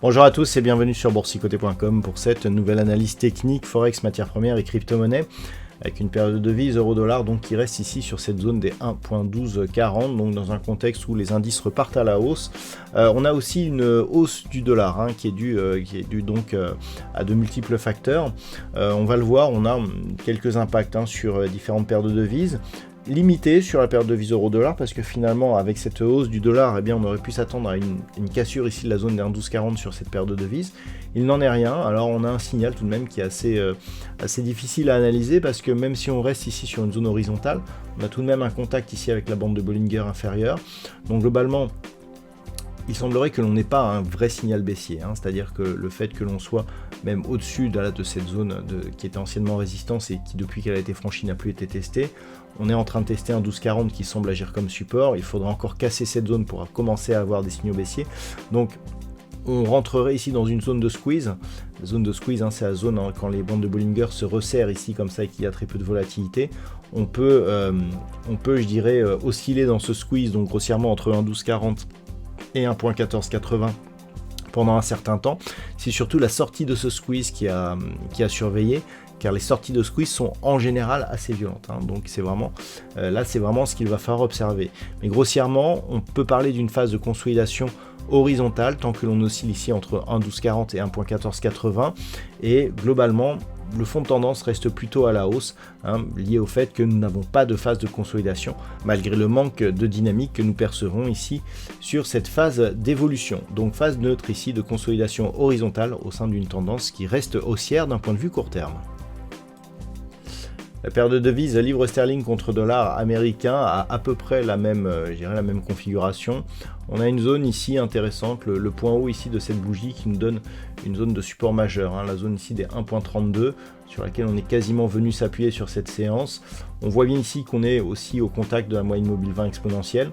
Bonjour à tous et bienvenue sur boursicoté.com pour cette nouvelle analyse technique Forex, matières premières et crypto-monnaies avec une période de devise euro-dollar donc qui reste ici sur cette zone des 1.1240, donc dans un contexte où les indices repartent à la hausse. On a aussi une hausse du dollar qui est due donc à de multiples facteurs. On va le voir, on a quelques impacts sur différentes paires de devises. Limité sur la période de devise euro-dollar parce que finalement avec cette hausse du dollar eh bien, on aurait pu s'attendre à une cassure ici de la zone des 1.1240 sur cette paire de devises. Il n'en est rien, alors on a un signal tout de même qui est assez difficile à analyser parce que même si on reste ici sur une zone horizontale, on a tout de même un contact ici avec la bande de Bollinger inférieure. Donc globalement, il semblerait que l'on n'ait pas un vrai signal baissier, c'est-à-dire que le fait que l'on soit même au-dessus de cette zone qui était anciennement résistance et qui depuis qu'elle a été franchie n'a plus été testée, on est en train de tester un 12,40 qui semble agir comme support, il faudra encore casser cette zone pour commencer à avoir des signaux baissiers, donc on rentrerait ici dans une zone de squeeze. La zone de squeeze, c'est la zone quand les bandes de Bollinger se resserrent ici comme ça et qu'il y a très peu de volatilité. On peut je dirais, osciller dans ce squeeze, donc grossièrement entre 1,1240 et 1.1480 pendant un certain temps. C'est surtout la sortie de ce squeeze qui a surveillé, car les sorties de squeeze sont en général assez violentes. Donc c'est vraiment là, c'est vraiment ce qu'il va falloir observer. Mais grossièrement, on peut parler d'une phase de consolidation horizontale tant que l'on oscille ici entre 1.1240 et 1.1480, et globalement le fond de tendance reste plutôt à la hausse, lié au fait que nous n'avons pas de phase de consolidation, malgré le manque de dynamique que nous percevons ici sur cette phase d'évolution. Donc phase neutre ici de consolidation horizontale au sein d'une tendance qui reste haussière d'un point de vue court terme. La paire de devises livre sterling contre dollar américain a à peu près la même configuration. On a une zone ici intéressante, le point haut ici de cette bougie qui nous donne une zone de support majeur, la zone ici des 1.32 sur laquelle on est quasiment venu s'appuyer sur cette séance. On voit bien ici qu'on est aussi au contact de la moyenne mobile 20 exponentielle.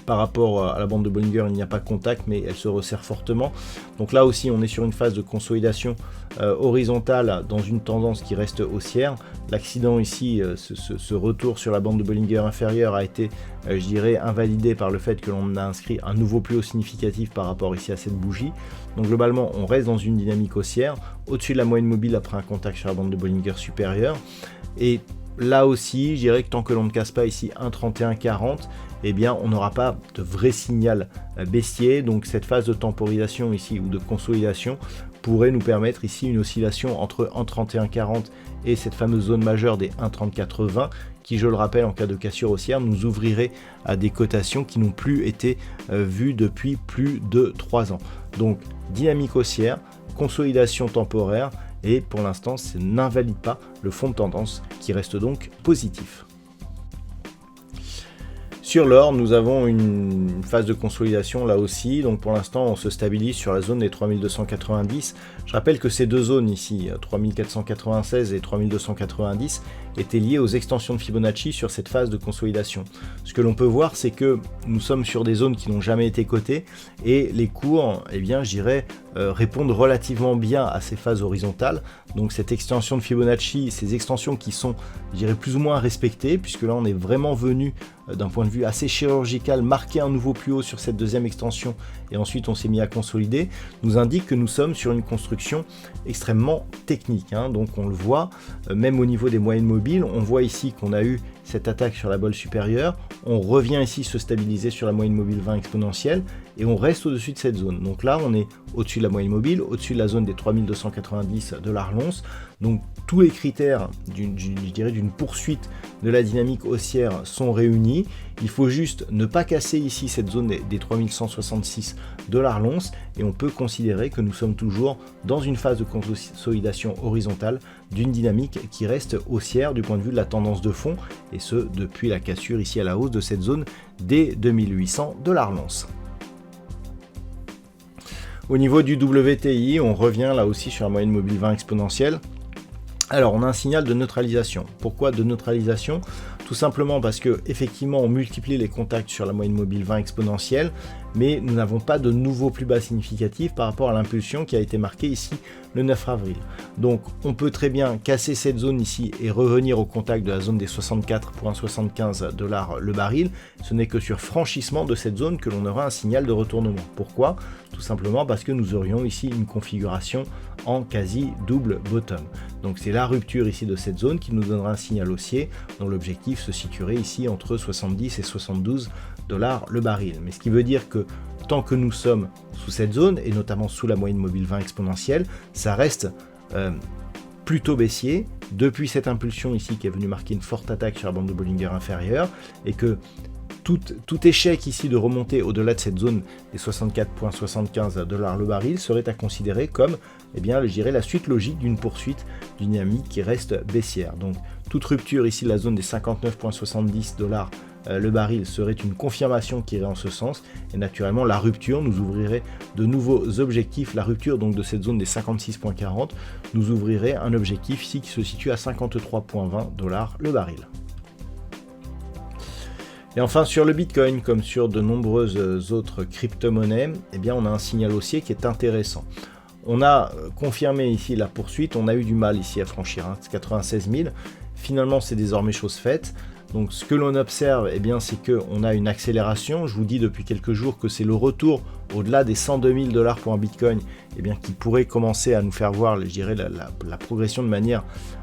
Par rapport à la bande de Bollinger, il n'y a pas de contact, mais elle se resserre fortement. Donc là aussi, on est sur une phase de consolidation horizontale dans une tendance qui reste haussière. L'accident ici, ce retour sur la bande de Bollinger inférieure a été, je dirais, invalidé par le fait que l'on a inscrit un nouveau plus haut significatif par rapport ici à cette bougie. Donc globalement, on reste dans une dynamique haussière, au-dessus de la moyenne mobile après un contact sur la bande de Bollinger supérieure. Et là aussi, je dirais que tant que l'on ne casse pas ici 1.3140, eh bien on n'aura pas de vrai signal baissier. Donc cette phase de temporisation ici ou de consolidation pourrait nous permettre ici une oscillation entre 1.3140 et cette fameuse zone majeure des 1.3420 qui, je le rappelle, en cas de cassure haussière, nous ouvrirait à des cotations qui n'ont plus été vues depuis plus de 3 ans. Donc dynamique haussière, consolidation temporaire, et pour l'instant, ça n'invalide pas le fond de tendance qui reste donc positif. Sur l'or, nous avons une phase de consolidation là aussi, donc pour l'instant on se stabilise sur la zone des 3290. Je rappelle que ces deux zones ici, 3496 et 3290, étaient liées aux extensions de Fibonacci sur cette phase de consolidation. Ce que l'on peut voir, c'est que nous sommes sur des zones qui n'ont jamais été cotées et les cours, eh bien, je dirais, répondent relativement bien à ces phases horizontales. Donc cette extension de Fibonacci, ces extensions qui sont, je dirais, plus ou moins respectées, puisque là on est vraiment venu d'un point de vue assez chirurgical marquer un nouveau plus haut sur cette deuxième extension et ensuite on s'est mis à consolider, nous indique que nous sommes sur une construction extrêmement technique. Donc on le voit, même au niveau des moyennes mobiles, on voit ici qu'on a eu cette attaque sur la bolle supérieure, on revient ici se stabiliser sur la moyenne mobile 20 exponentielle et on reste au-dessus de cette zone. Donc là on est au-dessus de la moyenne mobile, au-dessus de la zone des 3290 $ l'once. Donc tous les critères d'une poursuite de la dynamique haussière sont réunis. Il faut juste ne pas casser ici cette zone des 3166 $ l'once et on peut considérer que nous sommes toujours dans une phase de consolidation horizontale d'une dynamique qui reste haussière du point de vue de la tendance de fond, et ce depuis la cassure ici à la hausse de cette zone des 2800 $ l'once. Au niveau du WTI, on revient là aussi sur la moyenne mobile 20 exponentielle. Alors, on a un signal de neutralisation. Pourquoi de neutralisation? Tout simplement parce que effectivement, on multiplie les contacts sur la moyenne mobile 20 exponentielle, mais nous n'avons pas de nouveau plus bas significatif par rapport à l'impulsion qui a été marquée ici le 9 avril. Donc, on peut très bien casser cette zone ici et revenir au contact de la zone des 64,75 $ le baril. Ce n'est que sur franchissement de cette zone que l'on aura un signal de retournement. Pourquoi? Tout simplement parce que nous aurions ici une configuration en quasi double bottom. Donc c'est la rupture ici de cette zone qui nous donnera un signal haussier dont l'objectif se situerait ici entre 70 et 72 $ le baril. Mais ce qui veut dire que tant que nous sommes sous cette zone, et notamment sous la moyenne mobile 20 exponentielle, ça reste plutôt baissier depuis cette impulsion ici qui est venue marquer une forte attaque sur la bande de Bollinger inférieure, et que tout échec ici de remonter au-delà de cette zone des 64,75 $ le baril serait à considérer comme, eh bien, je dirais, la suite logique d'une poursuite d'une dynamique qui reste baissière. Donc toute rupture ici de la zone des 59,70 $ le baril serait une confirmation qui irait en ce sens, et naturellement la rupture nous ouvrirait de nouveaux objectifs. La rupture donc de cette zone des 56,40 nous ouvrirait un objectif ici qui se situe à 53,20 $ le baril. Et enfin sur le Bitcoin, comme sur de nombreuses autres crypto-monnaies, eh bien on a un signal haussier qui est intéressant. On a confirmé ici la poursuite, on a eu du mal ici à franchir 96 000. Finalement c'est désormais chose faite. Donc ce que l'on observe, eh bien, c'est qu'on a une accélération. Je vous dis depuis quelques jours que c'est le retour au-delà des 102 000 $ pour un Bitcoin, eh bien, qui pourrait commencer à nous faire voir, je dirais, la progression de manière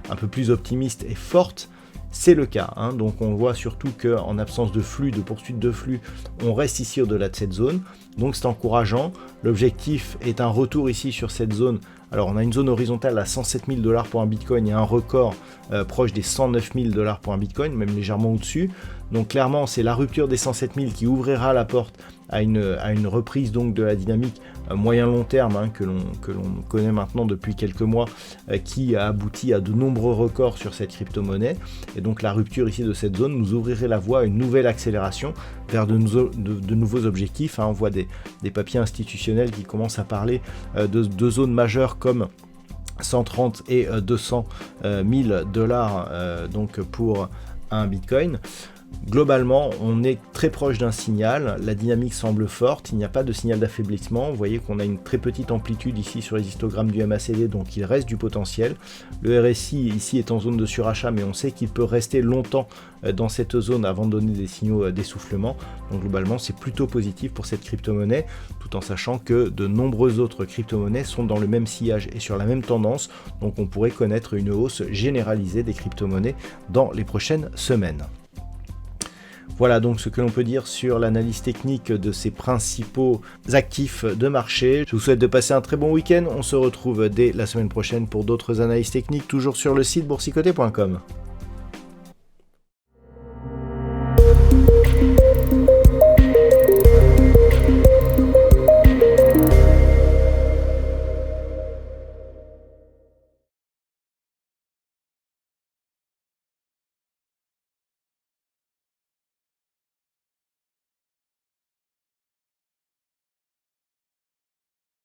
un peu plus optimiste et forte. C'est le cas, hein. Donc on voit surtout qu'en absence de flux, de poursuite de flux, on reste ici au-delà de cette zone, donc c'est encourageant. L'objectif est un retour ici sur cette zone. Alors on a une zone horizontale à 107 000 $ pour un Bitcoin et un record proche des 109 000 $ pour un Bitcoin, même légèrement au-dessus. Donc clairement c'est la rupture des 107 000 qui ouvrira la porte à une reprise donc de la dynamique moyen-long terme, hein, que l'on connaît maintenant depuis quelques mois, qui a abouti à de nombreux records sur cette crypto-monnaie. Et donc la rupture ici de cette zone nous ouvrirait la voie à une nouvelle accélération vers de nouveaux objectifs, hein. On voit des papiers institutionnels qui commencent à parler de zones majeures comme 130 et 200 000 $ donc pour un Bitcoin. Globalement, on est très proche d'un signal, la dynamique semble forte, il n'y a pas de signal d'affaiblissement. Vous voyez qu'on a une très petite amplitude ici sur les histogrammes du MACD, donc il reste du potentiel. Le RSI ici est en zone de surachat, mais on sait qu'il peut rester longtemps dans cette zone avant de donner des signaux d'essoufflement. Donc globalement, c'est plutôt positif pour cette crypto-monnaie, tout en sachant que de nombreuses autres crypto-monnaies sont dans le même sillage et sur la même tendance. Donc on pourrait connaître une hausse généralisée des crypto-monnaies dans les prochaines semaines. Voilà donc ce que l'on peut dire sur l'analyse technique de ces principaux actifs de marché. Je vous souhaite de passer un très bon week-end. On se retrouve dès la semaine prochaine pour d'autres analyses techniques, toujours sur le site boursicoté.com.